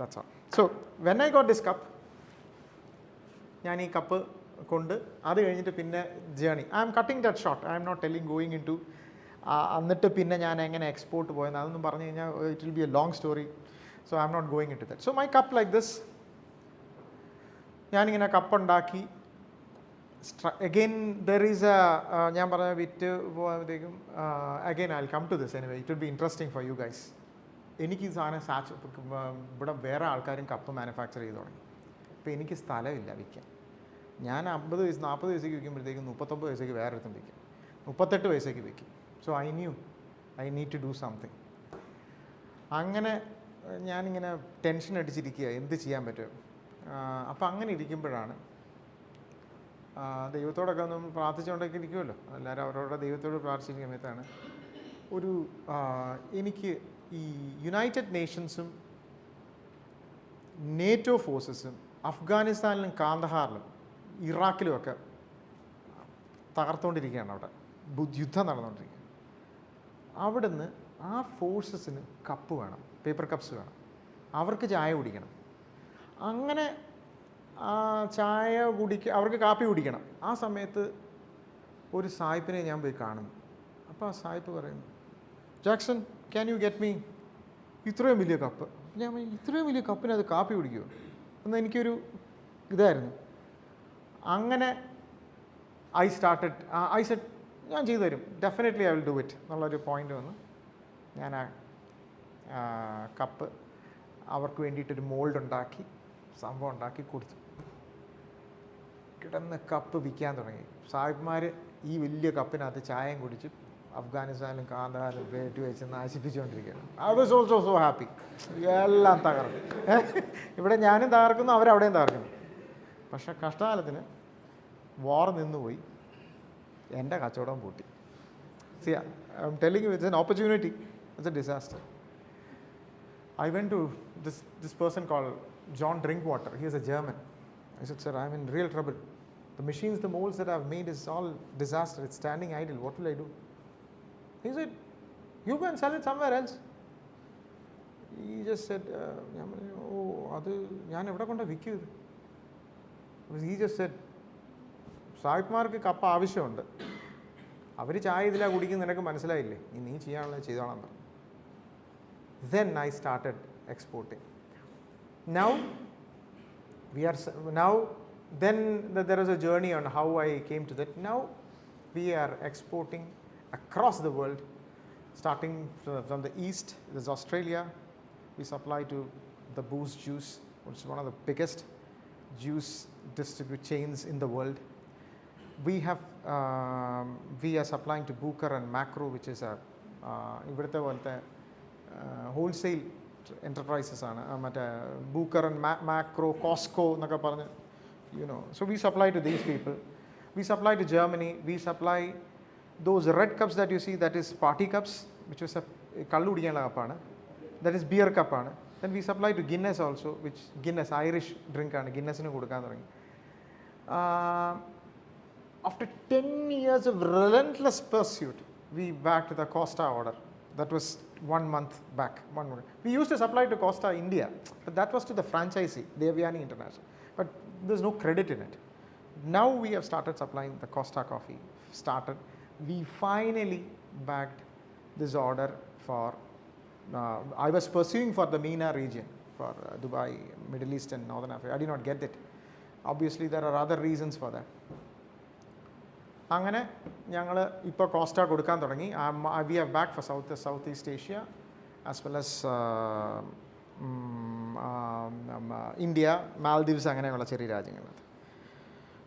That's all. So when I got this cup, ഞാൻ ഈ cup കൊണ്ട് അത് കഴിഞ്ഞിട്ട് പിന്നെ journey I'm cutting that short. I'm not telling going into എന്നിട്ട് പിന്നെ ഞാൻ എങ്ങനെ എക്സ്പോർട്ട് പോയെന്ന് അതൊന്നും പറഞ്ഞു കഴിഞ്ഞാൽ it will be a long story. So I'm not going into that. So my cup like this. ഞാനിങ്ങനെ കപ്പുണ്ടാക്കി. അഗെയിൻ ദർ ഈസ് എ ഞാൻ പറഞ്ഞ വിറ്റ് പോകുമ്പോഴത്തേക്കും again I will come to this anyway. It will be interesting for you guys. എനിക്ക് ഈ സാധനം ഇവിടെ വേറെ ആൾക്കാരും കപ്പ് മാനുഫാക്ചർ ചെയ്ത് തുടങ്ങി. അപ്പോൾ എനിക്ക് സ്ഥലമില്ല വിൽക്കാൻ. ഞാൻ 50 വയസ്സ് 40 വയസ്സേക്ക് വിൽക്കുമ്പോഴത്തേക്കും 39 വയസ്സേക്ക് വേറെ അടുത്തും വിൽക്കും, 38 വയസ്സേക്ക് വിൽക്കും. So I need to do something. അങ്ങനെ ഞാനിങ്ങനെ ടെൻഷൻ അടിച്ചിരിക്കുക, എന്ത് ചെയ്യാൻ പറ്റും. അപ്പോൾ അങ്ങനെ ഇരിക്കുമ്പോഴാണ് ദൈവത്തോടൊക്കെ ഒന്ന് പ്രാർത്ഥിച്ചുകൊണ്ടൊക്കെ ഇരിക്കുമല്ലോ എല്ലാവരും അവരവരുടെ ദൈവത്തോട് പ്രാർത്ഥിച്ചിരിക്കുന്ന സമയത്താണ് എനിക്ക് ഈ യുണൈറ്റഡ് നേഷൻസും നേറ്റോ ഫോഴ്സസും അഫ്ഗാനിസ്ഥാനിലും കാന്തഹാറിലും ഇറാഖിലുമൊക്കെ തകർത്തുകൊണ്ടിരിക്കുകയാണ്. അവിടെ യുദ്ധം നടന്നുകൊണ്ടിരിക്കുകയാണ്. അവിടുന്ന് ആ ഫോഴ്സസിന് കപ്പ് വേണം, പേപ്പർ കപ്സ് വേണം. അവർക്ക് ചായ കുടിക്കണം. അങ്ങനെ ചായ അവർക്ക് കാപ്പി കുടിക്കണം. ആ സമയത്ത് ഒരു സായിപ്പിനെ ഞാൻ പോയി കാണുന്നു. അപ്പോൾ ആ സായിപ്പ് പറയുന്നു, Jackson can you get me ഇത്രയും വലിയ കപ്പ്. ഞാൻ ഇത്രയും വലിയ കപ്പിന് അത് കാപ്പി കുടിക്കുമോ എന്ന് എനിക്കൊരു ഇതായിരുന്നു. അങ്ങനെ ഐ സെഡ് ഞാൻ ചെയ്തു തരും, definitely I will do it എന്നുള്ളൊരു പോയിൻ്റ് വന്നു. ഞാൻ ആ കപ്പ് അവർക്ക് വേണ്ടിയിട്ടൊരു മോൾഡ് ഉണ്ടാക്കി സംഭവം ഉണ്ടാക്കി കൊടുത്തു. കിടന്ന് കപ്പ് വിൽക്കാൻ തുടങ്ങി. സാഹിബ്മാർ ഈ വലിയ കപ്പിനകത്ത് ചായയും കുടിച്ച് അഫ്ഗാനിസ്ഥാനിലും കാന്താഹാറിലും റേറ്റ് വെച്ച് നാശിപ്പിച്ചുകൊണ്ടിരിക്കുകയാണ്. I was also so happy. എല്ലാം തകർന്നു. ഇവിടെ ഞാനും തകർക്കുന്നു, അവരവിടെയും തകർക്കുന്നു. പക്ഷേ കഷ്ടകാലത്തിന് വാർ നിന്നുപോയി, എൻ്റെ കച്ചവടം പൂട്ടി. See, I'm telling you, it's an opportunity. It's a disaster. I went to this person called John Drinkwater. He is a German. I said, sir, I'm in real trouble. The machines, the molds that I've made is all disaster. It's standing idle. What will I do? He said, you go and sell it somewhere else. He just said, oh, adu ഞാൻ എവിടെ കൊണ്ടാ വിൽക്കും? He just said, സായിപ്പ്മാർക്ക് കപ്പ ആവശ്യമുണ്ട്, അവർ ചായ ഇതിലാണ് കുടിക്കുന്നത്, നിനക്ക് മനസ്സിലായില്ലേ, നീ ചെയ്യാനുള്ളത് ചെയ്തോളാൻ പറഞ്ഞു. Then I started exporting. Then there was a journey on how I came to that. Now we are exporting across the world, starting from the east. There's Australia. We supply to the Boost Juice, which is one of the biggest juice distribute chains in the world. We are supplying to Booker and Macro, which is a ഇവിടുത്തെ പോലത്തെ wholesale enterprises ആണ്. മറ്റേ Booker and macro, Costco എന്നൊക്കെ പറഞ്ഞ് so we supply to these people. We supply to Germany. We supply those red cups that you see, that is party cups, which is a kallu kudiyanla kappana, that is beer cup aanu. Then we supply to Guinness also, which Guinness Irish drink aanu, Guinness nu kodukkan thodangi. After 10 years of relentless pursuit, we backed the Costa order. That was 1 month back. We used to supply to Costa India, but that was to the franchisee, Devyani International. But there's no credit in it. Now we have started supplying the Costa coffee. We finally bagged this order for, I was pursuing for the MENA region, for Dubai, Middle East and Northern Africa. I did not get it. Obviously there are other reasons for that. അങ്ങനെ ഞങ്ങൾ ഇപ്പോൾ കോസ്റ്റ കൊടുക്കാൻ തുടങ്ങി. We have back for South East Asia as well as India, Maldives, അങ്ങനെയുള്ള ചെറിയ രാജ്യങ്ങളിൽ.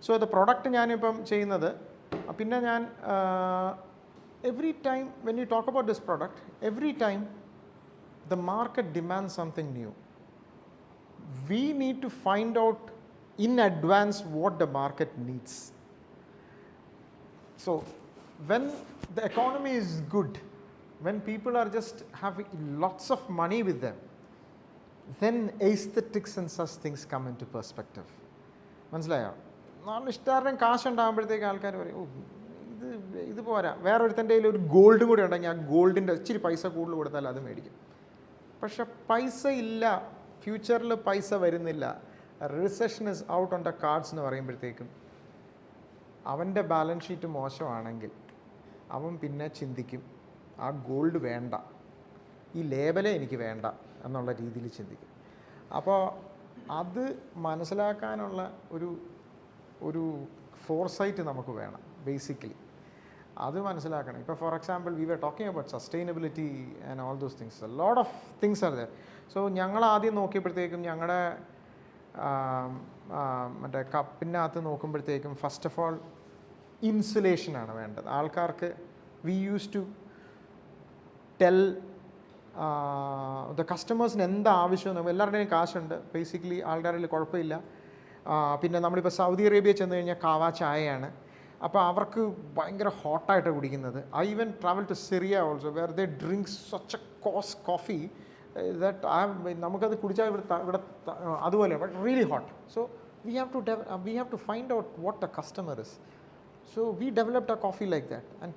So അത് പ്രൊഡക്റ്റ് ഞാനിപ്പം ചെയ്യുന്നത്, പിന്നെ ഞാൻ every time when you talk about this product, every time the market demand something new. We need to find out in advance what the market needs. So when the economy is good, when people are just having lots of money with them, then aesthetics and such things come into perspective. മനസ്സിലായോ? നല്ല ഇഷ്ടം കാശ് ഉണ്ടാകുമ്പോഴത്തേക്ക് ആൾക്കാർ പറയും, ഓ ഇത് പോരാ, വേറൊരുത്തൻ്റെ കയ്യിൽ ഒരു ഗോൾഡും കൂടി ഉണ്ടെങ്കിൽ ആ ഗോൾഡിൻ്റെ ഇച്ചിരി പൈസ കൂടുതൽ കൊടുത്താൽ അത് മേടിക്കും. പക്ഷെ പൈസ ഇല്ല ഫ്യൂച്ചറിൽ പൈസ വരുന്നില്ല, recession is out on the cards എന്ന് പറയുമ്പോഴത്തേക്കും അവൻ്റെ ബാലൻസ് ഷീറ്റ് മോശമാണെങ്കിൽ അവൻ പിന്നെ ചിന്തിക്കും ആ ഗോൾഡ് വേണ്ട, ഈ ലേബലേ എനിക്ക് വേണ്ട എന്നുള്ള രീതിയിൽ ചിന്തിക്കും. അപ്പോൾ അത് മനസ്സിലാക്കാനുള്ള ഒരു ഫോർസൈറ്റ് നമുക്ക് വേണം ബേസിക്കലി. അത് മനസ്സിലാക്കണം. ഇപ്പോൾ for example we were talking about sustainability and all those things, a lot of things are there. So ഞങ്ങൾ ആദ്യം നോക്കിയപ്പോഴത്തേക്കും ഞങ്ങളുടെ മറ്റേ കപ്പിനകത്ത് നോക്കുമ്പോഴത്തേക്കും ഫസ്റ്റ് ഓഫ് ഓൾ ഇൻസുലേഷനാണ് വേണ്ടത് ആൾക്കാർക്ക്. We use to tell the കസ്റ്റമേഴ്സിന് എന്താ ആവശ്യം. എല്ലാവരുടെയും കാശുണ്ട്, ബേസിക്കലി ആൾക്കാരിൽ കുഴപ്പമില്ല. പിന്നെ നമ്മളിപ്പോൾ സൗദി അറേബ്യ ചെന്ന് കഴിഞ്ഞാൽ കാവ ചായയാണ്, അപ്പോൾ അവർക്ക് ഭയങ്കര ഹോട്ടായിട്ട് കുടിക്കുന്നത്. I even travel to Syria also where they drink such a coffee that നമുക്കത് കുടിച്ചാൽ ഇവിടെ അതുപോലെ but really hot. So we have to find out what the customer is. So we developed a coffee like that, and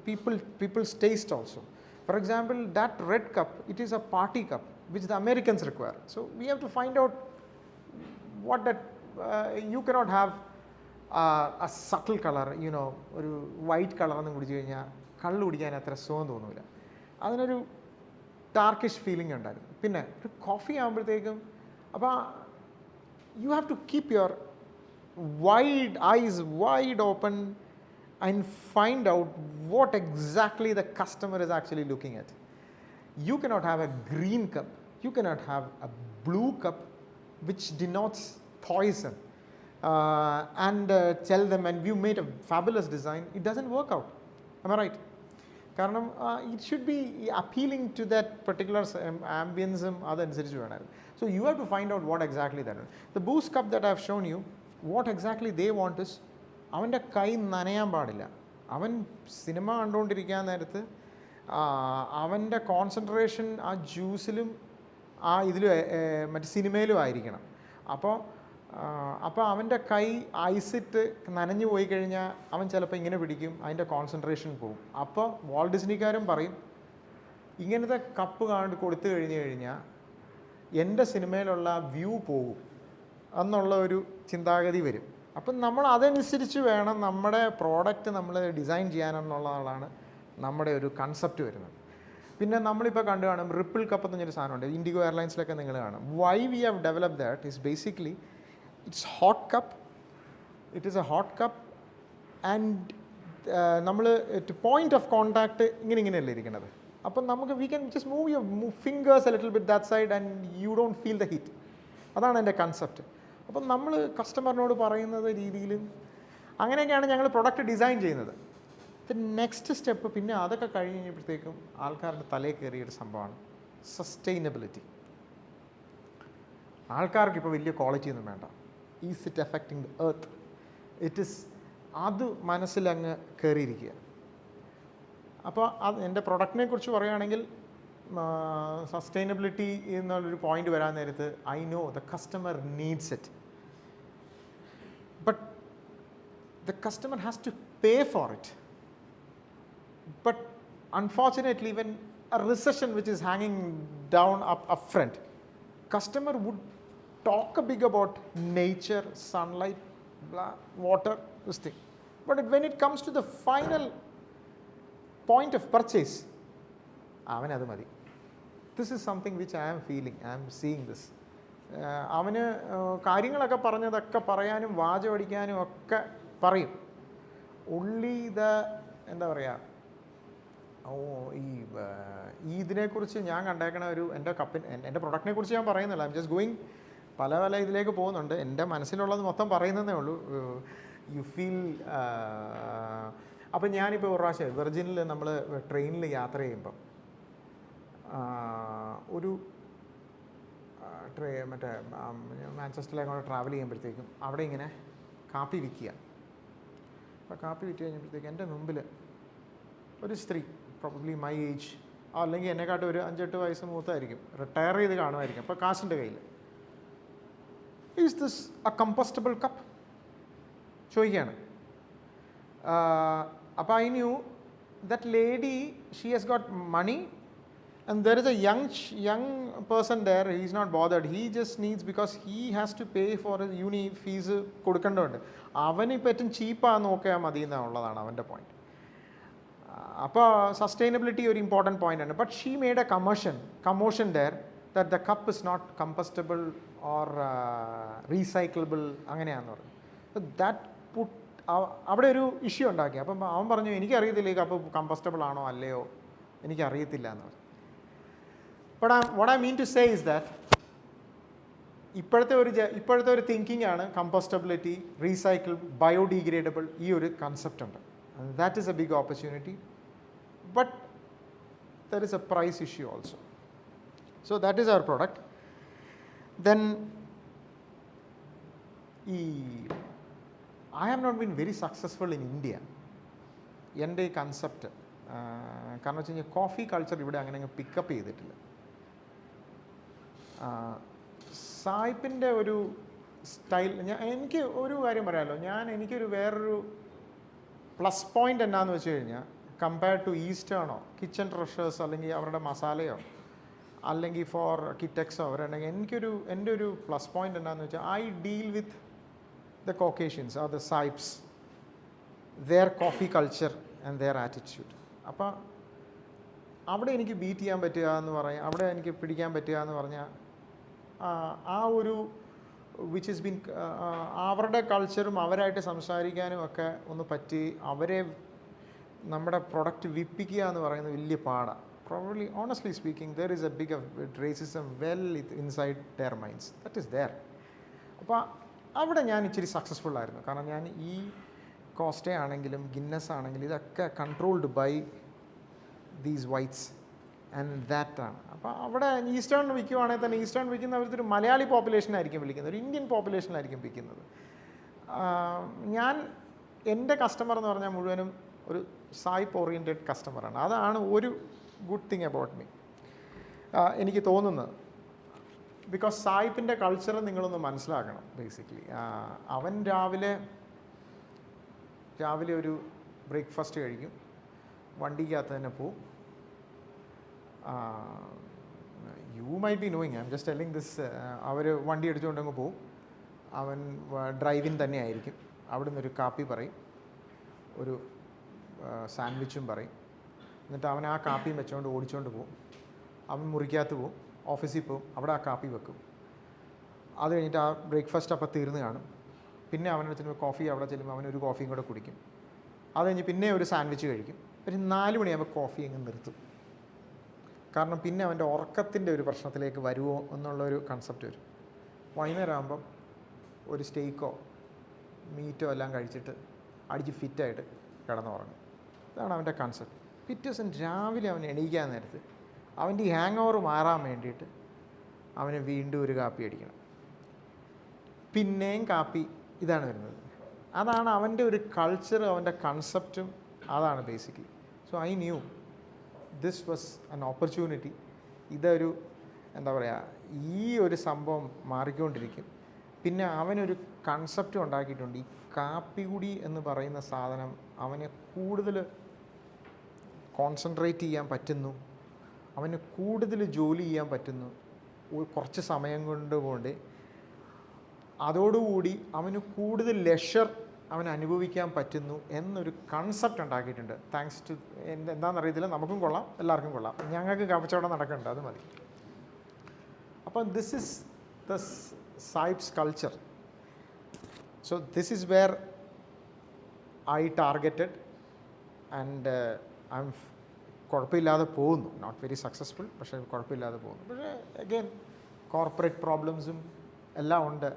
people's taste also. For example, that red cup, it is a party cup which the Americans require. So we have to find out what that you cannot have a subtle color, you know, ഒരു white കളറൊന്നും കുടിച്ചു കഴിഞ്ഞാൽ കള്ള് കുടിക്കാൻ അത്ര സുഖം തോന്നില്ല, അതിനൊരു ഡാർക്കിഷ് ഫീലിംഗ് ഉണ്ടായിരുന്നു. പിന്നെ ഒരു കോഫി ആകുമ്പോഴത്തേക്കും അപ്പോൾ you have to keep your eyes wide open and find out what exactly the customer is actually looking at. You cannot have a green cup, you cannot have a blue cup which denotes poison and tell them, and you made a fabulous design, it doesn't work out. Am I right? കാരണം it should be appealing to that particular ambience അതനുസരിച്ച് വേണമായിരുന്നു. So you have to find out what exactly that is. The boost cup that I have shown you, what exactly they want is അവൻ്റെ കൈ നനയാൻ പാടില്ല. അവൻ cinema കണ്ടുകൊണ്ടിരിക്കാൻ നേരത്ത് അവൻ്റെ concentration ആ ജ്യൂസിലും ആ ഇതിലും മറ്റേ സിനിമയിലും ആയിരിക്കണം. അപ്പോൾ അവൻ്റെ കൈ ഐസിട്ട് നനഞ്ഞു പോയി കഴിഞ്ഞാൽ അവൻ ചിലപ്പോൾ ഇങ്ങനെ പിടിക്കും, അതിൻ്റെ കോൺസെൻട്രേഷൻ പോകും. അപ്പോൾ വാൾട്ട് ഡിസ്നിക്കാരും പറയും ഇങ്ങനത്തെ കപ്പ് കൊടുത്തു കഴിഞ്ഞാൽ എൻ്റെ സിനിമയിലുള്ള വ്യൂ പോകും എന്നുള്ള ഒരു ചിന്താഗതി വരും. അപ്പം നമ്മൾ അതനുസരിച്ച് വേണം നമ്മുടെ പ്രോഡക്റ്റ് നമ്മൾ ഡിസൈൻ ചെയ്യാനെന്നുള്ളതാണ് നമ്മുടെ ഒരു കൺസെപ്റ്റ് വരുന്നത്. പിന്നെ നമ്മളിപ്പോൾ കണ്ടു കാണും റിപ്പിൾ കപ്പ് എന്ന് പറഞ്ഞൊരു സാധനമുണ്ട്, ഇൻഡിഗോ എയർലൈൻസിലൊക്കെ നിങ്ങൾ കാണും. Why we have developed that is basically it's hot cup, it is a hot cup and നമ്മൾ പോയിന്റ് ഓഫ് കോണ്ടാക്ട് ഇങ്ങനെയല്ലേ ഇരിക്കുന്നത്. അപ്പം നമുക്ക് we can just move your fingers a little bit that side and you don't feel the heat. അതാണ് എൻ്റെ concept. അപ്പം നമ്മൾ കസ്റ്റമറിനോട് പറയുന്നത് രീതിയിലും അങ്ങനെയൊക്കെയാണ് ഞങ്ങൾ പ്രൊഡക്റ്റ് ഡിസൈൻ ചെയ്യുന്നത്. നെക്സ്റ്റ് സ്റ്റെപ്പ് പിന്നെ അതൊക്കെ കഴിഞ്ഞ് കഴിഞ്ഞപ്പോഴത്തേക്കും ആൾക്കാരുടെ തലയിൽ കയറിയൊരു സംഭവമാണ് സസ്റ്റൈനബിലിറ്റി. ആൾക്കാർക്ക് ഇപ്പോൾ വലിയ ക്വാളിറ്റി ഒന്നും വേണ്ട. Is it affecting the earth, it is അത് മനസ്സിലങ്ങ് കയറിയിരിക്കുക. അപ്പോൾ അത് എൻ്റെ പ്രൊഡക്റ്റിനെ കുറിച്ച് പറയുകയാണെങ്കിൽ സസ്റ്റൈനബിലിറ്റി എന്നുള്ളൊരു പോയിന്റ് വരാൻ നേരത്ത് I know the customer needs it, but the customer has to pay for it. But unfortunately when a recession which is hanging down up front, customer would talk a big about nature, sunlight, water, this thing, but when it comes to the final point of purchase, അവന് അത് മതി. This is something which I am feeling, I am seeing this. അവന് കാര്യങ്ങളൊക്കെ പറഞ്ഞതൊക്കെ പറയാനും വാചമടിക്കാനും ഒക്കെ പറയും. only the എന്താ പറയുക, ഈ ഇതിനെക്കുറിച്ച് ഞാൻ കണ്ടേക്കണ ഒരു എൻ്റെ പ്രൊഡക്റ്റിനെ കുറിച്ച് ഞാൻ പറയുന്നില്ല. ഐ എം ജസ്റ്റ് ഗോയിങ് പല ഇതിലേക്ക് പോകുന്നുണ്ട്. എൻ്റെ മനസ്സിലുള്ളത് മൊത്തം പറയുന്നതേ ഉള്ളൂ. യു ഫീൽ അപ്പം ഞാനിപ്പോൾ ഒരു പ്രാവശ്യം വെർജിനിൽ നമ്മൾ ട്രെയിനിൽ യാത്ര ചെയ്യുമ്പം ഒരു മറ്റേ മാഞ്ചസ്റ്ററിലേക്ക് ട്രാവൽ ചെയ്യുമ്പോഴത്തേക്കും അവിടെ ഇങ്ങനെ കാപ്പി വിൽക്കുക. അപ്പോൾ കാപ്പി വിറ്റ് കഴിഞ്ഞപ്പോഴത്തേക്കും എൻ്റെ മുമ്പിൽ ഒരു സ്ത്രീ, പ്രോബബ്ലി മൈ ഏജ്, അല്ലെങ്കിൽ എന്നെക്കാട്ടും ഒരു 5-8 വയസ്സ് മൂത്തായിരിക്കും, റിട്ടയർ ചെയ്ത് കാണുമായിരിക്കും. അപ്പോൾ കാശിൻ്റെ കയ്യിൽ, is this a compostable cup ചോദിക്കുകയാണ്. അപ്പോൾ I knew that lady, she has got money and there is a young person there, he is not bothered, he just needs, because he has to pay for his uni fees കൊടുക്കേണ്ടതുണ്ട്, അവന് പറ്റും ചീപ്പാന്ന് നോക്കിയാൽ മതി എന്നുള്ളതാണ് അവൻ്റെ point. അപ്പോൾ sustainability ഒരു important point ആണ്. But she made a commotion there that the cup is not compostable or recyclable അങ്ങനെയാണെന്ന് പറഞ്ഞു. ദാറ്റ് പുട്ട് അവിടെ ഒരു ഇഷ്യൂ ഉണ്ടാക്കി. അപ്പം അവൻ പറഞ്ഞു എനിക്കറിയത്തില്ല ഈ കപ്പ് കമ്പസ്റ്റബിൾ ആണോ അല്ലയോ, എനിക്കറിയത്തില്ല എന്ന് പറഞ്ഞു. But what I mean to say is that ഇപ്പോഴത്തെ ഒരു തിങ്കിങ് ആണ് കമ്പോസ്റ്റബിലിറ്റി, റീസൈക്കിൾ, ബയോഡിഗ്രേഡബിൾ, ഈ ഒരു കൺസെപ്റ്റ് ഉണ്ട്. That is a big opportunity, but there is a price issue also. So that is our product. Then I have not been very successful in India. എൻ്റെ ഈ concept കാരണം വെച്ച് കഴിഞ്ഞാൽ coffee culture ഇവിടെ അങ്ങനെ പിക്കപ്പ് ചെയ്തിട്ടില്ല. സായിപ്പിൻ്റെ ഒരു സ്റ്റൈൽ, എനിക്ക് ഒരു കാര്യം പറയാമല്ലോ, എനിക്കൊരു വേറൊരു പ്ലസ് പോയിൻ്റ് എന്നാന്ന് വെച്ച് കഴിഞ്ഞാൽ കമ്പയർഡ് ടു ഈസ്റ്റേണോ കിച്ചൺ ട്രഷേഴ്സ് അല്ലെങ്കിൽ അവരുടെ മസാലയോ അല്ലെങ്കിൽ ഫോർ കിറ്റക്സോ അവരുണ്ടെങ്കിൽ എൻ്റെ ഒരു പ്ലസ് പോയിൻ്റ് എന്നാന്ന് വെച്ചാൽ I deal with the Caucasians or the Saibs, their coffee culture and their attitude. അപ്പോൾ അവിടെ എനിക്ക് ബീറ്റ് ചെയ്യാൻ പറ്റുക എന്ന് പറയാം, അവിടെ എനിക്ക് പിടിക്കാൻ പറ്റുക എന്ന് പറഞ്ഞാൽ ആ ഒരു വിച്ച് ഇസ് ബീൻ അവരുടെ കൾച്ചറും അവരായിട്ട് സംസാരിക്കാനും ഒക്കെ ഒന്ന് പറ്റി അവരെ നമ്മുടെ പ്രൊഡക്റ്റ് വിപ്പിക്കുക എന്ന് പറയുന്നത് വലിയ പാടാണ്. Probably, honestly speaking, there is a big racism well inside their minds. That is there. അപ്പോൾ അവിടെ ഞാൻ ഇച്ചിരി സക്സസ്ഫുൾ ആയിരുന്നു. കാരണം ഞാൻ ഈ കോസ്റ്റേ ആണെങ്കിലും ഗിന്നസ് ആണെങ്കിലും ഇതൊക്കെ controlled by these whites and that ആണ്. അപ്പോൾ അവിടെ ഈസ്റ്റേൺ വിൽക്കുവാണെങ്കിൽ തന്നെ ഈസ്റ്റേൺ വിൽക്കുന്നവരൊരു മലയാളി പോപ്പുലേഷനായിരിക്കും വിളിക്കുന്നത്, ഒരു ഇന്ത്യൻ പോപ്പുലേഷനായിരിക്കും വിൽക്കുന്നത്. എൻ്റെ കസ്റ്റമർ എന്ന് പറഞ്ഞാൽ മുഴുവനും ഒരു സായിപ്പ് ഓറിയൻറ്റഡ് കസ്റ്റമറാണ്. അതാണ് ഒരു ഗുഡ് തിങ് അബൌട്ട് മീ എനിക്ക് തോന്നുന്നത്. ബിക്കോസ് സായിപ്പിൻ്റെ കൾച്ചർ നിങ്ങളൊന്ന് മനസ്സിലാക്കണം. ബേസിക്കലി അവൻ രാവിലെ ഒരു ബ്രേക്ക്ഫാസ്റ്റ് കഴിക്കും, വണ്ടിക്കകത്ത് തന്നെ പോവും. You might be knowing, I am just telling this. അവർ വണ്ടി എടുത്തുകൊണ്ടങ്ങ് പോവും. അവൻ ഡ്രൈവിൻ തന്നെ ആയിരിക്കും. അവിടെ നിന്നൊരു കാപ്പി പറയും, ഒരു സാൻഡ്വിച്ചും പറയും. എന്നിട്ട് അവൻ ആ കാപ്പിയും വെച്ചുകൊണ്ട് ഓടിച്ചുകൊണ്ട് പോവും. അവൻ മുറിക്കകത്ത് പോവും, ഓഫീസിൽ പോവും, അവിടെ ആ കാപ്പി വെക്കും. അത് കഴിഞ്ഞിട്ട് ആ ബ്രേക്ക്ഫാസ്റ്റ് അപ്പം തീർന്ന് കാണും. പിന്നെ അവനെ ചെല്ലുമ്പോൾ കോഫി അവിടെ ചെല്ലുമ്പോൾ അവനൊരു കോഫിയും കൂടെ കുടിക്കും. അത് കഴിഞ്ഞ് പിന്നെ ഒരു സാൻഡ്വിച്ച് കഴിക്കും. ഒരു 4 മണിയാകുമ്പോൾ കോഫി അങ്ങ് നിർത്തും. കാരണം പിന്നെ അവൻ്റെ ഉറക്കത്തിൻ്റെ ഒരു പ്രശ്നത്തിലേക്ക് വരുമോ എന്നുള്ളൊരു കൺസെപ്റ്റ് വരും. വൈകുന്നേരം ആകുമ്പം ഒരു സ്റ്റേക്കോ മീറ്റോ എല്ലാം കഴിച്ചിട്ട് അടിച്ച് ഫിറ്റായിട്ട് കിടന്നുറങ്ങും. ഇതാണ് അവൻ്റെ കൺസെപ്റ്റ്. പിറ്റേ ദിവസം രാവിലെ അവൻ എണീക്കാൻ നേരത്ത് അവൻ്റെ ഈ ഹാങ് ഓവർ മാറാൻ വേണ്ടിയിട്ട് അവന് വീണ്ടും ഒരു കാപ്പി അടിക്കണം, പിന്നെയും കാപ്പി. ഇതാണ് വരുന്നത്. അതാണ് അവൻ്റെ ഒരു കൾച്ചർ, അവൻ്റെ കൺസെപ്റ്റും അതാണ് basically. So I new this was an opportunity. ഇതൊരു എന്താ പറയുക, ഈ ഒരു സംഭവം മാറിക്കൊണ്ടിരിക്കും. പിന്നെ അവനൊരു കൺസെപ്റ്റ് ഉണ്ടാക്കിയിട്ടുണ്ട്. ഈ കാപ്പികുടി എന്ന് പറയുന്ന സാധനം അവനെ കൂടുതൽ കോൺസെൻട്രേറ്റ് ചെയ്യാൻ പറ്റുന്നു, അവന് കൂടുതൽ ജോലി ചെയ്യാൻ പറ്റുന്നു കുറച്ച് സമയം കൊണ്ട്. അതോടുകൂടി അവന് കൂടുതൽ ലെഷർ അവൻ അനുഭവിക്കാൻ പറ്റുന്നു എന്നൊരു കൺസെപ്റ്റ് ഉണ്ടാക്കിയിട്ടുണ്ട്. താങ്ക്സ് ടു എന്താണെന്നറിയത്തില്ല, നമുക്കും കൊള്ളാം, എല്ലാവർക്കും കൊള്ളാം, ഞങ്ങൾക്ക് കവച്ചവടം നടക്കുന്നുണ്ട്, അത് മതി. അപ്പം ദിസ് ഈസ് ദ സായിപ്സ് culture. So this is where I targeted and I am കുഴപ്പമില്ലാതെ പോകുന്നു. നോട്ട് വെരി സക്സസ്ഫുൾ, പക്ഷേ കുഴപ്പമില്ലാതെ പോകുന്നു. പക്ഷേ അഗെയിൻ കോർപ്പറേറ്റ് പ്രോബ്ലംസും എല്ലാം ഉണ്ട്.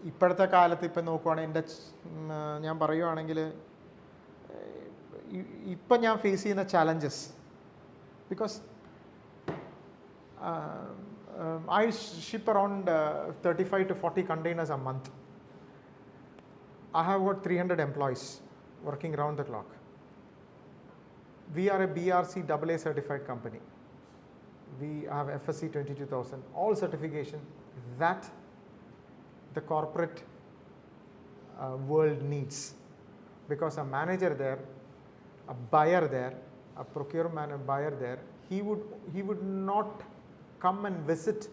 ഇപ്പോഴത്തെ കാലത്ത് ഇപ്പം നോക്കുവാണെങ്കിൽ ഞാൻ പറയുവാണെങ്കിൽ ഇപ്പം ഞാൻ ഫേസ് ചെയ്യുന്ന challenges, because I ship around 35 to 40 containers a month. I have got 300 employees working round the clock. We are a BRC AA certified company. We have FSC 22000, all certification that the corporate world needs, because a manager there a buyer there, a procurement and buyer there, he would not come and visit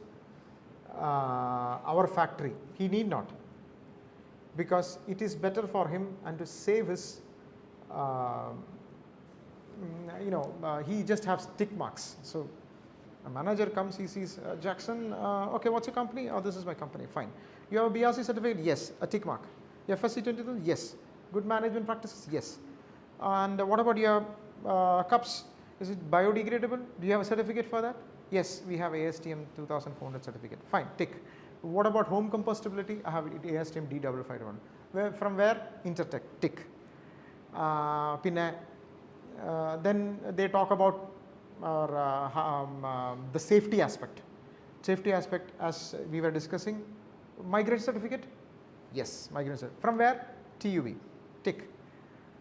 our factory. He need not, because it is better for him and to save his he just has tick marks. So a manager comes, he sees Jackson, okay, what's your company? Oh, this is my company. Fine. You have a BRC certificate? Yes, a tick mark. You have FSC22? Yes. Good management practices? Yes. And what about your cups? Is it biodegradable? Do you have a certificate for that? Yes, we have ASTM 2400 certificate. Fine, tick. What about home compostability? I have ASTM D551. From where? Intertech, tick. Then they talk about the safety aspect. Safety aspect, as we were discussing, migrant certificate? Yes, migrant certificate. From where? TUV, tick.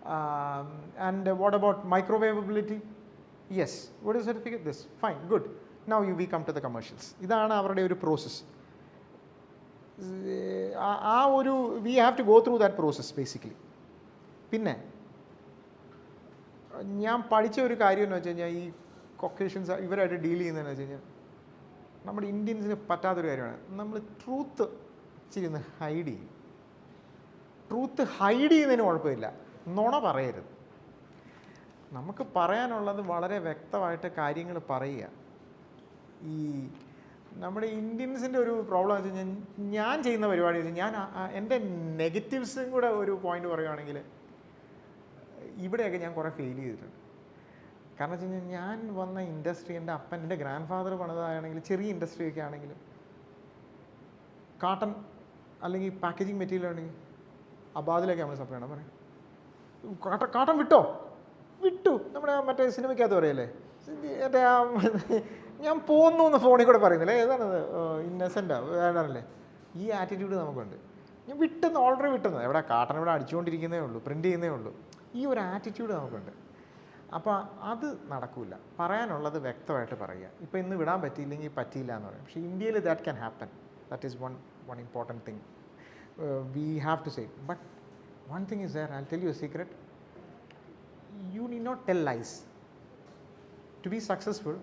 And what about microwavability? Yes. What is the certificate? This. Fine, good. Now we come to the commercials. ഇതാണ് അവരുടെ ഒരു process. we have to go through that process basically. പിന്നെ ഞാൻ പഠിച്ച ഒരു കാര്യം എന്ന് വെച്ച് കഴിഞ്ഞാൽ ഈ കൊക്കേഷ്യൻസ് ഇവരായിട്ട് ഡീൽ ചെയ്യുന്നതെന്ന് വെച്ച് കഴിഞ്ഞാൽ നമ്മുടെ ഇന്ത്യൻസിന് പറ്റാത്തൊരു കാര്യമാണ്. നമ്മൾ ട്രൂത്ത് ഇച്ചിരി ഒന്ന് ഹൈഡ് ചെയ്യും. ട്രൂത്ത് ഹൈഡ് ചെയ്യുന്നതിന് കുഴപ്പമില്ല, നുണ പറയരുത്. നമുക്ക് പറയാനുള്ളത് വളരെ വ്യക്തമായിട്ട് കാര്യങ്ങൾ പറയുക. ഈ നമ്മുടെ ഇന്ത്യൻസിൻ്റെ ഒരു പ്രോബ്ലം എന്ന് വെച്ച് കഴിഞ്ഞാൽ, ഞാൻ ചെയ്യുന്ന പരിപാടി വെച്ചാൽ ഞാൻ എൻ്റെ നെഗറ്റീവ്സും കൂടെ ഒരു പോയിന്റ് പറയുകയാണെങ്കിൽ ഇവിടെയൊക്കെ ഞാൻ കുറേ ഫെയിൽ ചെയ്തിട്ടുണ്ട്. കാരണം വെച്ച് കഴിഞ്ഞാൽ ഞാൻ വന്ന ഇൻഡസ്ട്രി, എൻ്റെ അപ്പൻ, എൻ്റെ ഗ്രാൻഡ് ഫാദർ പണിതാണെങ്കിൽ ചെറിയ ഇൻഡസ്ട്രിയൊക്കെ ആണെങ്കിലും കാട്ടൺ അല്ലെങ്കിൽ പാക്കേജിങ് മെറ്റീരിയൽ ആണെങ്കിൽ അബാദിലൊക്കെ നമ്മൾ സപ്ലൈ ചെയ്യണം. പറയാം കാട്ടൺ വിട്ടു നമ്മുടെ മറ്റേ സിനിമയ്ക്കകത്ത് പറയല്ലേ, എൻ്റെ ഞാൻ പോന്നു എന്ന് ഫോണിൽ കൂടെ പറയുന്നില്ലേ, ഏതാണത്, ഇന്നസെൻ്റാ വേണമല്ലേ, ഈ ആറ്റിറ്റ്യൂഡ് നമുക്കുണ്ട്. ഞാൻ ഓൾറെഡി വിട്ടെന്ന്, എവിടെ കാട്ടൺ ഇവിടെ അടിച്ചുകൊണ്ടിരിക്കുന്നേ ഉള്ളൂ, പ്രിൻ്റ് ചെയ്യുന്നേ ഉള്ളൂ, ഈ ഒരു ആറ്റിറ്റ്യൂഡ് നമുക്കുണ്ട്. അപ്പോൾ അത് നടക്കില്ല. പറയാനുള്ളത് വ്യക്തമായിട്ട് പറയുക. ഇപ്പോൾ ഇന്ന് വിടാൻ പറ്റിയില്ലെങ്കിൽ പറ്റിയില്ല എന്ന് പറയും. പക്ഷേ ഇന്ത്യയിൽ that can happen. That is one important thing we have to say. But one thing is there, I will tell you a secret. You need not tell lies. To be successful,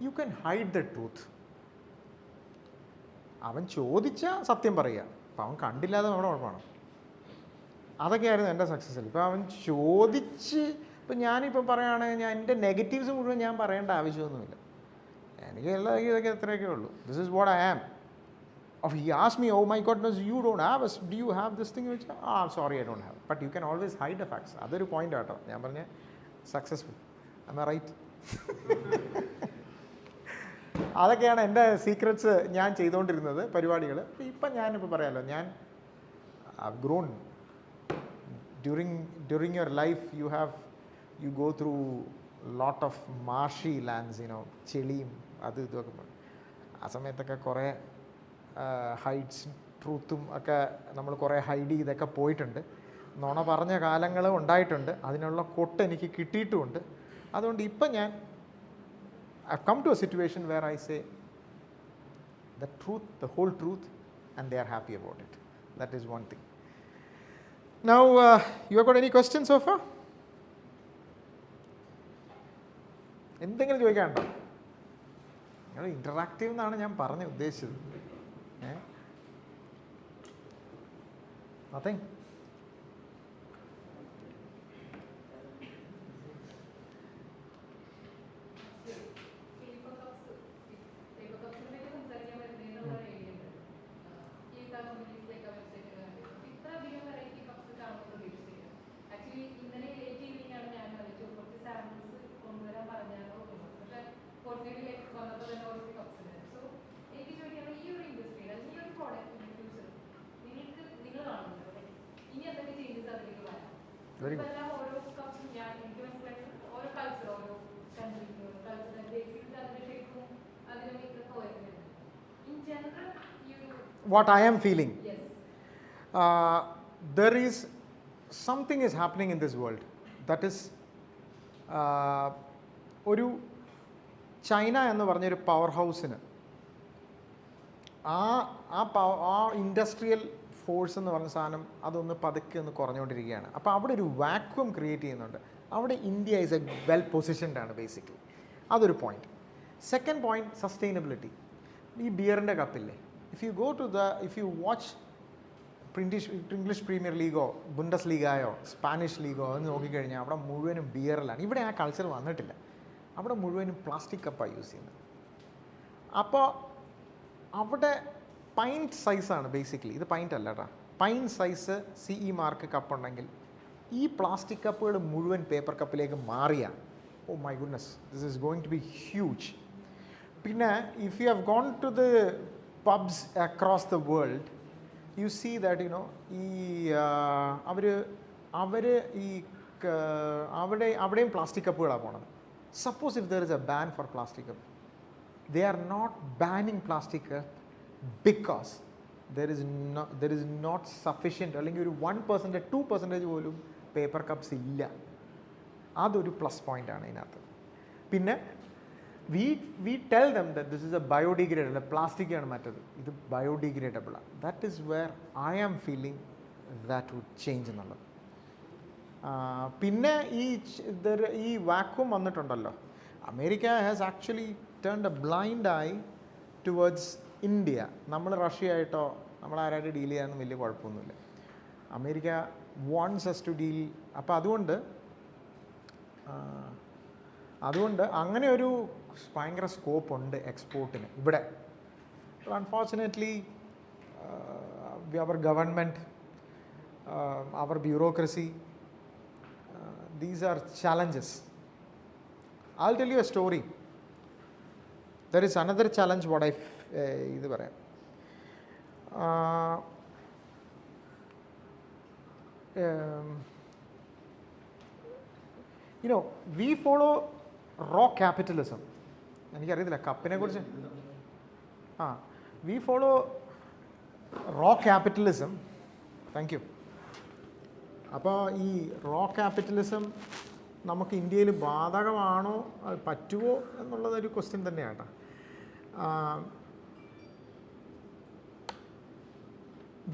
you can hide the truth. അവൻ ചോദിച്ചാൽ സത്യം പറയുക. അപ്പം അവൻ കണ്ടില്ലാതെ നമ്മുടെ കുഴപ്പമാണ്. അതൊക്കെയായിരുന്നു എൻ്റെ സക്സസ്സിൽ. ഇപ്പം അവൻ ചോദിച്ച്, ഇപ്പം ഞാനിപ്പം പറയുകയാണെങ്കിൽ ഞാൻ എൻ്റെ നെഗറ്റീവ്സ് മുഴുവൻ ഞാൻ പറയേണ്ട ആവശ്യമൊന്നുമില്ല. എനിക്ക് ഇതൊക്കെ എത്രയൊക്കെ ഉള്ളൂ. This is what I am. If he asked me, oh my goodness, you don't have us, do you have this thing? I'm sorry, I don't have. But you can always hide the facts. അതൊരു point ആട്ടോ. ഞാൻ പറഞ്ഞ successful. am I right? അതൊക്കെയാണ് എൻ്റെ secrets ഞാൻ ചെയ്തുകൊണ്ടിരുന്നത് പരിപാടികൾ. ഇപ്പം ഞാനിപ്പോൾ പറയാമല്ലോ, ഞാൻ grown. During your life you go through lot of marshy lands, ചെളിയും അത് ഇതൊക്കെ. ആ സമയത്തൊക്കെ കുറേ ഹൈറ്റ്സും ട്രൂത്തും ഒക്കെ നമ്മൾ കുറേ ഹൈഡ് ചെയ്തൊക്കെ പോയിട്ടുണ്ട്. നുണ പറഞ്ഞ കാലങ്ങളും ഉണ്ടായിട്ടുണ്ട്. അതിനുള്ള കൊട്ട് എനിക്ക് കിട്ടിയിട്ടുമുണ്ട്. അതുകൊണ്ട് ഇപ്പം ഞാൻ I come to a situation where I say the truth, the whole truth, and they are happy about it. That is one thing. Now, you have got any questions so far? എന്തെങ്കിലും ചോദിക്കാനുണ്ടോ? നിങ്ങൾ interactive എന്നാണ് ഞാൻ പറഞ്ഞ് ഉദ്ദേശിച്ചത്. Nothing? Very good. What I am feeling. Yes. There is something is happening in this world. That is ഒരു China എന്ന് പറഞ്ഞൊരു power ഹൗസിന് ആ ഇൻഡസ്ട്രിയൽ ഫോഴ്സ് എന്ന് പറഞ്ഞ സാധനം അതൊന്ന് പതുക്കെ ഒന്ന് കുറഞ്ഞുകൊണ്ടിരിക്കുകയാണ്. അപ്പോൾ അവിടെ ഒരു വാക്വം ക്രിയേറ്റ് ചെയ്യുന്നുണ്ട്. അവിടെ India is a well positioned ആണ് ബേസിക്കലി. അതൊരു പോയിന്റ്. Second point, sustainability. ഈ ബിയറിൻ്റെ കപ്പില്ലേ, if you watch English premier ലീഗോ ബുണ്ടസ് ലീഗായോ സ്പാനിഷ് ലീഗോ എന്ന് നോക്കിക്കഴിഞ്ഞാൽ അവിടെ മുഴുവനും ബിയറിലാണ്. ഇവിടെ ആ കൾച്ചർ വന്നിട്ടില്ല. അവിടെ മുഴുവനും പ്ലാസ്റ്റിക് കപ്പാണ് യൂസ് ചെയ്യുന്നത്. അപ്പോൾ അവിടെ പൈൻറ്റ് സൈസാണ് ബേസിക്കലി. ഇത് പൈൻറ്റ് അല്ല കേട്ടോ, pint size CE mark cup ഉണ്ടെങ്കിൽ ഈ പ്ലാസ്റ്റിക് കപ്പുകൾ മുഴുവൻ പേപ്പർ കപ്പിലേക്ക് മാറിയാണ്. Oh my goodness, this is going to be huge. പിന്നെ if you have gone to the pubs across the world, you see that you know ഈ അവിടെയും പ്ലാസ്റ്റിക് കപ്പുകളാണ് പോണത്. Suppose if there is a ban for plastic cup, they are not banning plastic cup because there is not sufficient, അല്ലെങ്കിൽ ഒരു 1% 2% പോലും paper cups ഇല്ല. അതൊരു plus point ആണ് ഇതിനകത്ത്. പിന്നെ we tell them that this is a biodegradable, plastic ആണ് മറ്റത്, ഇത് ബയോഡിഗ്രേഡബിൾ ആണ്. That is where I am feeling that would change എന്നുള്ളത്. പിന്നെ ഈ വാക്വം വന്നിട്ടുണ്ടല്ലോ, America has actually turned a blind eye towards India. നമ്മൾ റഷ്യ ആയിട്ടോ നമ്മളാരായിട്ട് ഡീൽ ചെയ്യാനൊന്നും വലിയ കുഴപ്പമൊന്നുമില്ല. America wants us to deal. അപ്പോൾ അതുകൊണ്ട് അങ്ങനെ ഒരു ഭയങ്കര സ്കോപ്പ് ഉണ്ട് എക്സ്പോർട്ടിന് ഇവിടെ. Unfortunately our government, our bureaucracy, these are challenges. I'll tell you a story. There is another challenge what I ഇത് പറയാം. You know, we follow raw capitalism. എനിക്കറിയത്തില്ല കപ്പിനെ കുറിച്ച്. we follow raw capitalism. Thank you. അപ്പോൾ ഈ raw capitalism നമുക്ക് ഇന്ത്യയിൽ ബാധകമാണോ, അത് പറ്റുമോ എന്നുള്ളതൊരു ക്വസ്റ്റ്യൻ തന്നെയാണ്.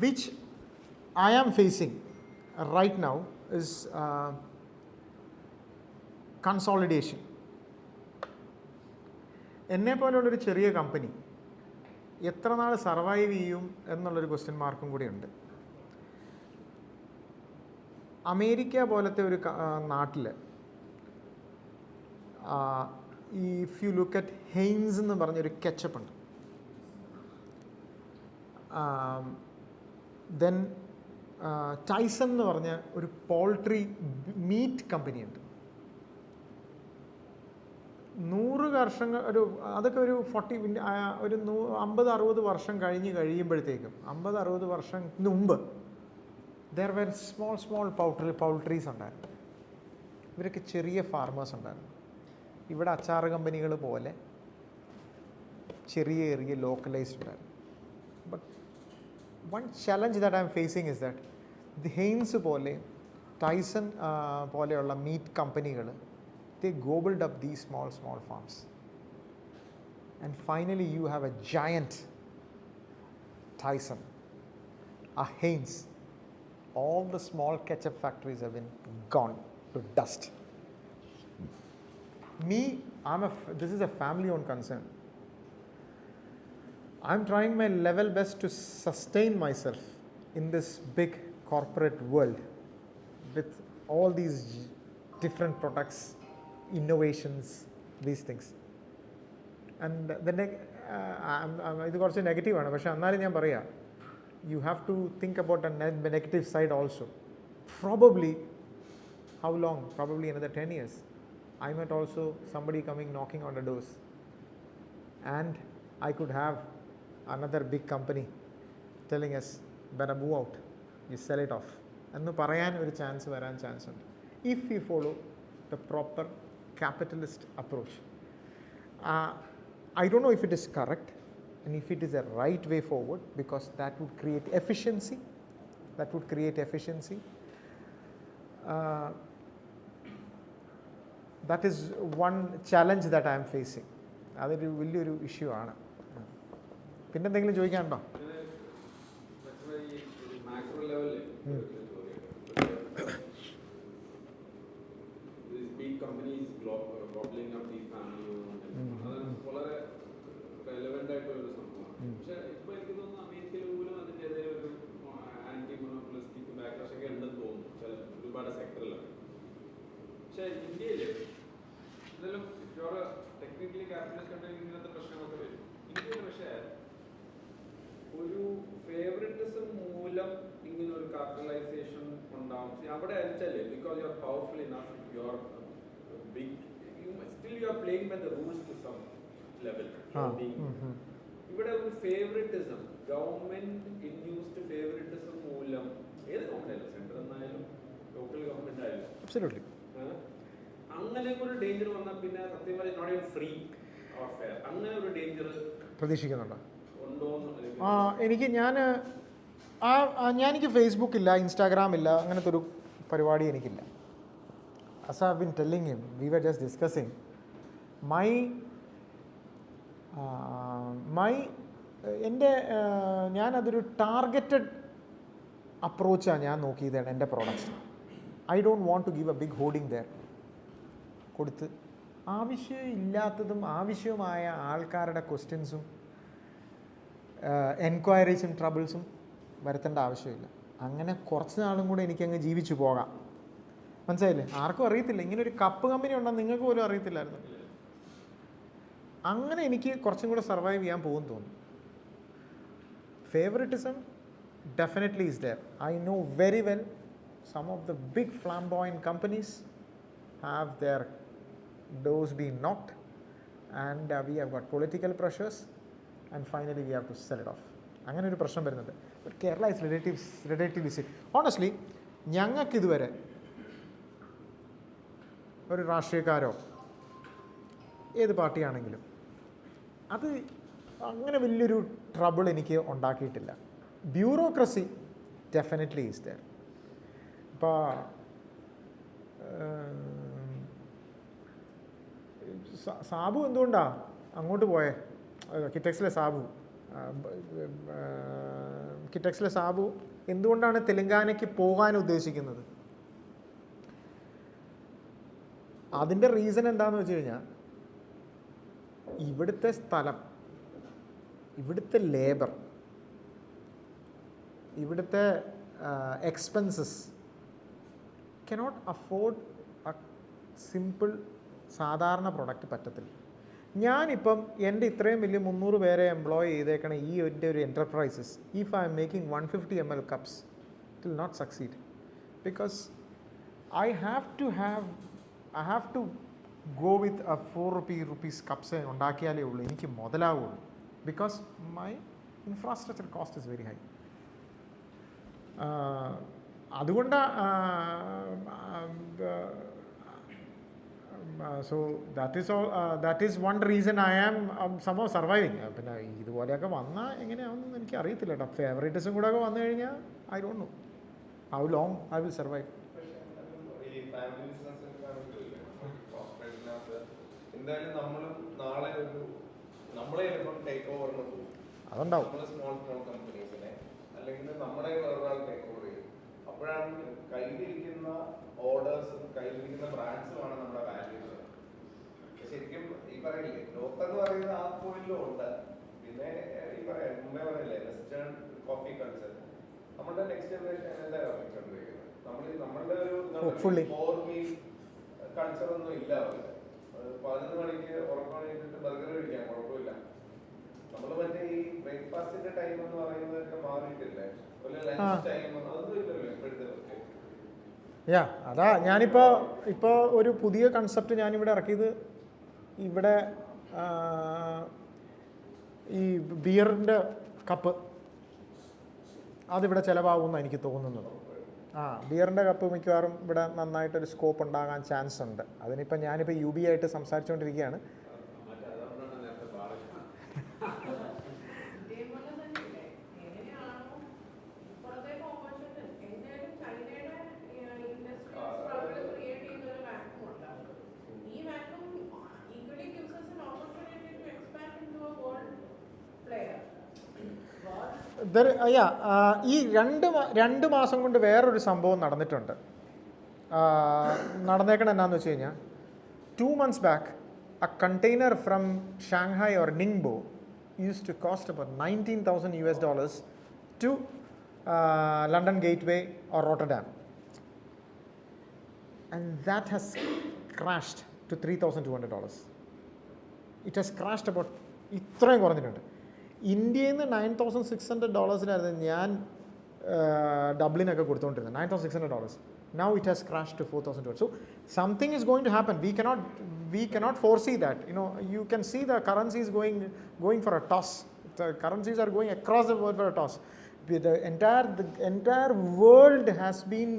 Which I am facing right now is consolidation. എന്നെപ്പോലുള്ളൊരു ചെറിയ കമ്പനി എത്ര നാൾ സർവൈവ് ചെയ്യും എന്നുള്ളൊരു ക്വസ്റ്റ്യൻ മാർക്കും കൂടിയുണ്ട്. അമേരിക്ക പോലത്തെ ഒരു നാട്ടിൽ if you look at Heinz എന്ന് പറഞ്ഞൊരു കെച്ചപ്പ് ഉണ്ട്. ദെൻ ടൈസൺ എന്ന് പറഞ്ഞ ഒരു പോൾട്രി മീറ്റ് കമ്പനിയുണ്ട്. 100 വർഷങ്ങൾ അതൊക്കെ ഒരു 50-60 വർഷം കഴിയുമ്പോഴത്തേക്കും 50-60 വർഷത്തിന് മുമ്പ് there were small പൗൾട്രീസ് ഉണ്ടായിരുന്നു. ഇവരൊക്കെ ചെറിയ ഫാർമേഴ്സ് ഉണ്ടായിരുന്നു. ഇവിടെ അച്ചാറ് കമ്പനികൾ പോലെ ചെറിയ ലോക്കലൈസ്ഡ് ഉണ്ടായിരുന്നു. But one challenge that I'm facing is that the Heinz പോലെ ടൈസൺ പോലെയുള്ള മീറ്റ് കമ്പനികൾ they gobbled up these small farms, and finally you have a giant Tyson, a Heinz. All the small ketchup factories have been gone to dust. This is a family-owned concern. I'm trying my level best to sustain myself in this big corporate world with all these different products, innovations, these things. And ഇത് കുറച്ച് നെഗറ്റീവാണ്, പക്ഷേ എന്നാലും ഞാൻ പറയാം, you have to think about a negative side also. Probably, how long? Probably another 10 years. I might also somebody coming knocking on the doors, and I could have another big company telling us, better move out, you sell it off. എന്ന് പറയാൻ ഒരു വരാൻ chance ഉണ്ട് if we follow the proper capitalist approach. I don't know if it is correct and if it is a right way forward, because that would create efficiency. That is one challenge that I am facing. അതൊരു വലിയൊരു issue ആണ്. പിന്നെന്തെങ്കിലും ചോദിക്കാനുണ്ടോ? companies gobbling up the family അത് വളരെ relevant ആയിട്ടുള്ള ഒരു സംഭവമാണ്. പക്ഷെ ഇപ്പൊ എനിക്ക് തോന്നുന്നു അമേരിക്കയിൽ പോലും അതിൻ്റെതായ ഒരു ആന്റി മൊണോപ്പൊളിസ്റ്റിക് ബാക്ക്ലാഷ് ഒക്കെ ഉണ്ടെന്ന് തോന്നുന്നു ചില ഒരുപാട് സെക്ടറിലൊക്കെ. പക്ഷെ ഇന്ത്യയിൽ എന്തായാലും ടെക്നിക്കലി ക്യാപിറ്റലിസ്റ്റ് ഉണ്ടെങ്കിൽ ഇങ്ങനത്തെ പ്രശ്നങ്ങളൊക്കെ വരും. ഇന്ത്യയിൽ പക്ഷേ ഒരു ഫേവറിറ്റിസം മൂലം ഇങ്ങനെ ഒരു ക്യാപിറ്റലൈസേഷൻ ഉണ്ടാവും. അവിടെ അയച്ചല്ലേ because you are powerful enough, you are big, still you are playing by the rules to some level. ഇവിടെ ഒരു ഫേവറിറ്റിസം, ഗവൺമെന്റ് ഇൻഡ്യൂസ്ഡ് ഫേവറിറ്റിസം മൂലം ഏത് ഗവൺമെന്റ് സെൻട്രൽ എന്നായാലും ലോക്കൽ ഗവൺമെന്റ് ആയാലും അങ്ങനെ ഒരു ഡേഞ്ചർ വന്നാൽ പിന്നെ സത്യം പറഞ്ഞാൽ not even free or fair, അങ്ങനെ ഒരു ഡേഞ്ചർ പ്രതീക്ഷിക്കുന്നുണ്ടോ ഉണ്ടോന്ന്? എനിക്ക് ഫേസ്ബുക്ക് ഇല്ല, ഇൻസ്റ്റാഗ്രാം ഇല്ല, അങ്ങനത്തെ ഒരു പരിപാടി എനിക്കില്ല. As I've been telling him, we were just discussing, ഞാനതൊരു ടാർഗറ്റഡ് അപ്രോച്ചാണ് ഞാൻ നോക്കിയതാണ് എൻ്റെ products. I don't want to give a big hoarding there. കൊടുത്ത് ആവശ്യമില്ലാത്തതും ആവശ്യമായ ആൾക്കാരുടെ ക്വസ്റ്റ്യൻസും എൻക്വയറീസും ട്രബിൾസും വരുത്തേണ്ട ആവശ്യമില്ല. അങ്ങനെ കുറച്ച് നാളും കൂടെ എനിക്കങ്ങ് ജീവിച്ചു പോകാം. മനസ്സിലായില്ലേ? ആർക്കും അറിയത്തില്ല ഇങ്ങനെ ഒരു കപ്പ് കമ്പനി ഉണ്ടെന്ന് നിങ്ങൾക്ക് പോലും അറിയത്തില്ലായിരുന്നു. അങ്ങനെ എനിക്ക് കുറച്ചും കൂടെ സർവൈവ് ചെയ്യാൻ പോകുമെന്ന് തോന്നുന്നു. Favouritism definitely is there. I know very well some of the big flamboyant companies have their doors been knocked and we have got political pressures and finally we have to sell it off. അങ്ങനെ ഒരു പ്രശ്നം വരുന്നുണ്ട്. But Kerala is relatively safe. Honestly ഞങ്ങൾക്കിതുവരെ ഒരു രാഷ്ട്രീയക്കാരോ ഏത് പാർട്ടിയാണെങ്കിലും അത് അങ്ങനെ വലിയൊരു ട്രബിൾ എനിക്ക് ഉണ്ടാക്കിയിട്ടില്ല. Bureaucracy definitely is there. ഇപ്പോൾ സാബു എന്തുകൊണ്ടാണ് അങ്ങോട്ട് പോയേ? കിറ്റക്സിലെ സാബു എന്തുകൊണ്ടാണ് തെലങ്കാനയ്ക്ക് പോകാൻ ഉദ്ദേശിക്കുന്നത്? അതിൻ്റെ റീസൺ എന്താണെന്ന് വെച്ച് കഴിഞ്ഞാൽ ഇവിടുത്തെ സ്ഥലം, ഇവിടുത്തെ ലേബർ, ഇവിടുത്തെ എക്സ്പെൻസസ് കനോട്ട് അഫോർഡ് അ സിമ്പിൾ സാധാരണ പ്രൊഡക്റ്റ് പറ്റത്തില്ല. ഞാനിപ്പം എൻ്റെ ഇത്രയും വലിയ 300 പേരെ എംപ്ലോയ് ചെയ്തേക്കണ ഈ ഒരു enterprises, if I M making 150 ml cups, it will not succeed because I have to go with a 4 rupees cups ഉണ്ടാക്കിയാലേ ഉള്ളൂ എനിക്ക് മുതലാവുള്ളൂ. Because my infrastructure cost is very high. അതുകൊണ്ട് so that is one reason I am സംഭവം surviving. പിന്നെ ഇതുപോലെയൊക്കെ വന്നാൽ എങ്ങനെയാണെന്ന് എനിക്ക് അറിയത്തില്ല കേട്ടോ. ഫേവറേറ്റിസം കൂടെ ഒക്കെ വന്നു കഴിഞ്ഞാൽ I don't know how long I will survive. എന്തായാലും നമ്മളും നാളെ നമ്മളെ ചിലപ്പം ടേക്ക് ഓവറിന് പോകും. അതുണ്ടാവും. നമ്മൾ സ്മോൾ കമ്പനീസിനെ അല്ലെങ്കിൽ നമ്മുടെ വേറൊരാൾ ടേക്ക് ഓവർ ചെയ്യും. അപ്പോഴാണ് കയ്യിലിരിക്കുന്ന ഓർഡേഴ്സും കയ്യിലിരിക്കുന്ന ബ്രാൻഡ്സുമാണ് നമ്മുടെ വാല്യൂസ്. ശരിക്കും ഈ പറയില്ലേ, ലോക്ക് എന്ന് പറയുന്ന ആ പോയിന്റിലും ഉണ്ട്. പിന്നെ ഈ പറയാം മുമ്പേ പറയില്ലേ വെസ്റ്റേൺ കോഫി കൾച്ചർ, നമ്മുടെ നെക്സ്റ്റ് ജനറേഷൻ എന്താ കണ്ടിരിക്കുന്നത്? നമ്മളുടെ ഒരു ഫോർമീൽ കൾച്ചർ ഒന്നും ഇല്ല. 11 മണിക്ക് ഉറക്കം കഴിഞ്ഞിട്ട് ബർഗർ കഴിക്കാൻ കുഴപ്പമില്ല. നമ്മൾ മറ്റേ ഈ ബ്രേക്ക്ഫാസ്റ്റിന്റെ ടൈം എന്ന് പറയുന്നതൊക്കെ മാറിയിട്ടില്ലേ? ലഞ്ച് ടൈം അതൊന്നും ഇല്ലല്ലോ ഇപ്പോഴത്തെ. അതാ ഞാനിപ്പോൾ ഒരു പുതിയ കൺസെപ്റ്റ് ഞാനിവിടെ ഇറക്കിയത്. ഇവിടെ ഈ ബിയറിൻ്റെ കപ്പ് അതിവിടെ ചിലവാകുമെന്നാണ് എനിക്ക് തോന്നുന്നത്. ബിയറിൻ്റെ കപ്പ് മിക്കവാറും ഇവിടെ നന്നായിട്ടൊരു സ്കോപ്പ് ഉണ്ടാകാൻ ചാൻസ് ഉണ്ട്. അതിനിപ്പോൾ ഞാനിപ്പോൾ UB ആയിട്ട് സംസാരിച്ചുകൊണ്ടിരിക്കുകയാണ്. ഈ 2 മാസം കൊണ്ട് വേറൊരു സംഭവം നടന്നിട്ടുണ്ട്. നടന്നേക്കണം എന്നാന്ന് വെച്ച് കഴിഞ്ഞാൽ 2 months back, a container from Shanghai or Ningbo used to cost about 19,000 US dollars to London Gateway or Rotterdam. And that has crashed to $3,200. It has crashed about ഇത്രയും കുറഞ്ഞിട്ടുണ്ട്. ഇന്ത്യയിൽ നിന്ന് $9,600 ഞാൻ ഡബ്ലിനൊക്കെ കൊടുത്തുകൊണ്ടിരുന്നത്, $9,600. Now it has crashed to $4,200. So something is going to happen. We cannot foresee that. You can see the currencies going for a toss. The currencies are going across the world for a toss. The entire world has been